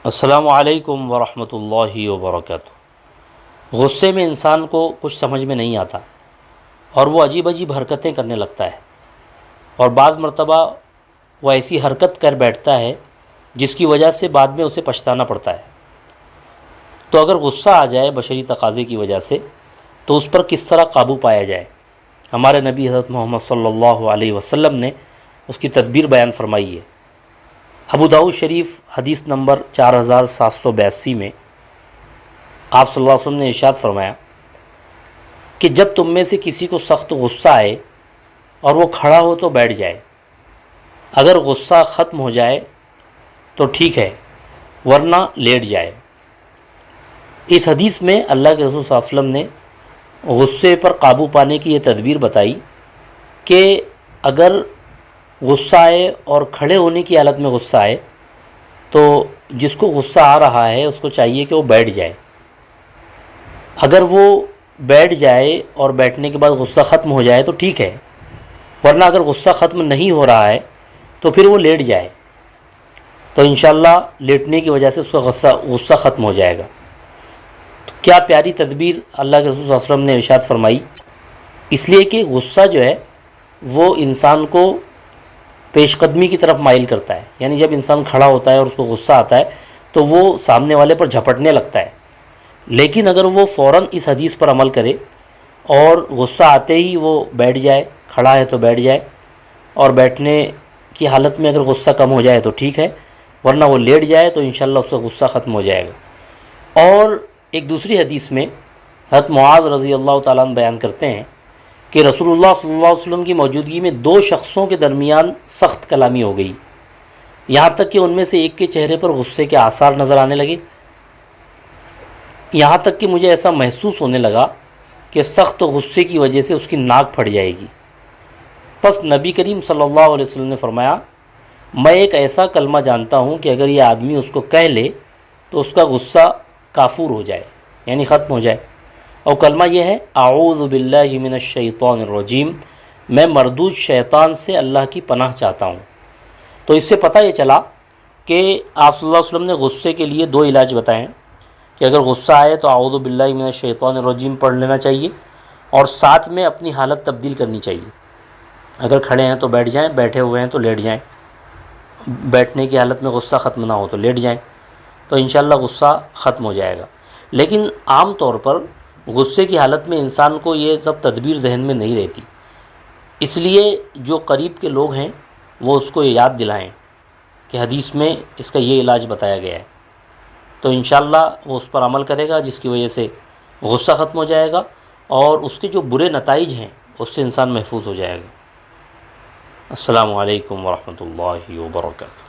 السلام علیکم ورحمۃ اللہ وبرکاتہ۔ غصے میں انسان کو کچھ سمجھ میں نہیں آتا اور وہ عجیب عجیب حرکتیں کرنے لگتا ہے، اور بعض مرتبہ وہ ایسی حرکت کر بیٹھتا ہے جس کی وجہ سے بعد میں اسے پچھتانا پڑتا ہے۔ تو اگر غصہ آ جائے بشری تقاضے کی وجہ سے تو اس پر کس طرح قابو پایا جائے؟ ہمارے نبی حضرت محمد صلی اللہ علیہ وسلم نے اس کی تدبیر بیان فرمائی ہے۔ ابو داؤد شریف حدیث نمبر 4782 میں آپ صلی اللہ علیہ وسلم نے ارشاد فرمایا کہ جب تم میں سے کسی کو سخت غصہ آئے اور وہ کھڑا ہو تو بیٹھ جائے، اگر غصہ ختم ہو جائے تو ٹھیک ہے ورنہ لیٹ جائے۔ اس حدیث میں اللہ کے رسول صلی اللہ علیہ وسلم نے غصے پر قابو پانے کی یہ تدبیر بتائی کہ اگر غصہ آئے اور کھڑے ہونے کی حالت میں غصہ آئے تو جس کو غصہ آ رہا ہے اس کو چاہیے کہ وہ بیٹھ جائے۔ اگر وہ بیٹھ جائے اور بیٹھنے کے بعد غصہ ختم ہو جائے تو ٹھیک ہے، ورنہ اگر غصہ ختم نہیں ہو رہا ہے تو پھر وہ لیٹ جائے، تو انشاءاللہ لیٹنے کی وجہ سے اس کا غصہ ختم ہو جائے گا۔ تو کیا پیاری تدبیر اللہ کے رسول صلی اللہ علیہ وسلم نے ارشاد فرمائی، اس لیے کہ غصہ جو ہے وہ انسان کو پیش قدمی کی طرف مائل کرتا ہے، یعنی جب انسان کھڑا ہوتا ہے اور اس کو غصہ آتا ہے تو وہ سامنے والے پر جھپٹنے لگتا ہے، لیکن اگر وہ فوراً اس حدیث پر عمل کرے اور غصہ آتے ہی وہ بیٹھ جائے، کھڑا ہے تو بیٹھ جائے، اور بیٹھنے کی حالت میں اگر غصہ کم ہو جائے تو ٹھیک ہے ورنہ وہ لیٹ جائے تو انشاءاللہ اس کا غصہ ختم ہو جائے گا۔ اور ایک دوسری حدیث میں حضرت معاذ رضی اللہ تعالیٰ عنہ بیان کرتے ہیں کہ رسول اللہ صلی اللہ علیہ وسلم کی موجودگی میں دو شخصوں کے درمیان سخت کلامی ہو گئی، یہاں تک کہ ان میں سے ایک کے چہرے پر غصے کے آثار نظر آنے لگے، یہاں تک کہ مجھے ایسا محسوس ہونے لگا کہ سخت غصے کی وجہ سے اس کی ناک پھٹ جائے گی۔ پس نبی کریم صلی اللہ علیہ وسلم نے فرمایا، میں ایک ایسا کلمہ جانتا ہوں کہ اگر یہ آدمی اس کو کہہ لے تو اس کا غصہ کافور ہو جائے، یعنی ختم ہو جائے، اور کلمہ یہ ہے اعوذ باللہ من الشیطان الرجیم، میں مردود شیطان سے اللہ کی پناہ چاہتا ہوں۔ تو اس سے پتہ یہ چلا کہ آپ صلی اللہ علیہ وسلم نے غصے کے لیے دو علاج بتائے ہیں کہ اگر غصہ آئے تو اعوذ باللہ من الشیطان الرجیم پڑھ لینا چاہیے، اور ساتھ میں اپنی حالت تبدیل کرنی چاہیے۔ اگر کھڑے ہیں تو بیٹھ جائیں، بیٹھے ہوئے ہیں تو لیٹ جائیں، بیٹھنے کی حالت میں غصہ ختم نہ ہو تو لیٹ جائیں، تو انشاءاللہ غصہ ختم ہو جائے گا۔ لیکن عام طور پر غصے کی حالت میں انسان کو یہ سب تدبیر ذہن میں نہیں رہتی، اس لیے جو قریب کے لوگ ہیں وہ اس کو یاد دلائیں کہ حدیث میں اس کا یہ علاج بتایا گیا ہے، تو انشاءاللہ وہ اس پر عمل کرے گا، جس کی وجہ سے غصہ ختم ہو جائے گا اور اس کے جو برے نتائج ہیں اس سے انسان محفوظ ہو جائے گا۔ السلام علیکم ورحمۃ اللہ وبرکاتہ۔